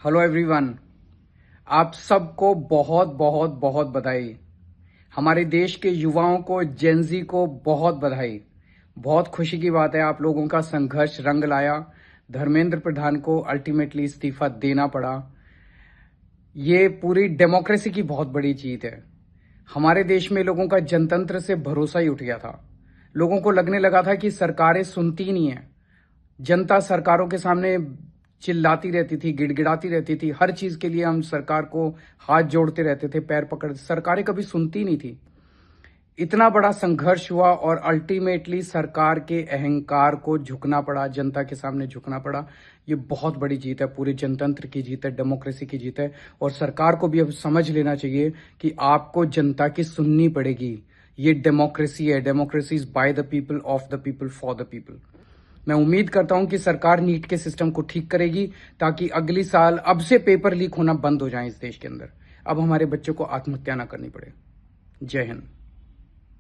Hello everyone. आप सबको बहुत बहुत बहुत बधाई। हमारे देश के युवाओं को, जेनजी को बहुत बधाई। बहुत खुशी की बात है, आप लोगों का संघर्ष रंग लाया। धर्मेंद्र प्रधान को अल्टीमेटली इस्तीफा देना पड़ा। ये पूरी डेमोक्रेसी की बहुत बड़ी जीत है। हमारे देश में लोगों का जनतंत्र से भरोसा ही उठ गया था। लोगों को लगने लगा था कि सरकारें सुनती ही नहीं है। जनता सरकारों के सामने चिल्लाती रहती थी, गिड़गिड़ाती रहती थी। हर चीज के लिए हम सरकार को हाथ जोड़ते रहते थे, पैर पकड़। सरकारें कभी सुनती नहीं थी। इतना बड़ा संघर्ष हुआ और अल्टीमेटली सरकार के अहंकार को झुकना पड़ा, जनता के सामने झुकना पड़ा। ये बहुत बड़ी जीत है, पूरे जनतंत्र की जीत है, डेमोक्रेसी की जीत है। और सरकार को भी अब समझ लेना चाहिए कि आपको जनता की सुननी पड़ेगी। ये डेमोक्रेसी है। Democracy is by the people, of the people, for the people. मैं उम्मीद करता हूं कि सरकार नीट के सिस्टम को ठीक करेगी, ताकि अगली साल अब से पेपर लीक होना बंद हो जाए इस देश के अंदर। अब हमारे बच्चों को आत्महत्या ना करनी पड़े। जय हिंद।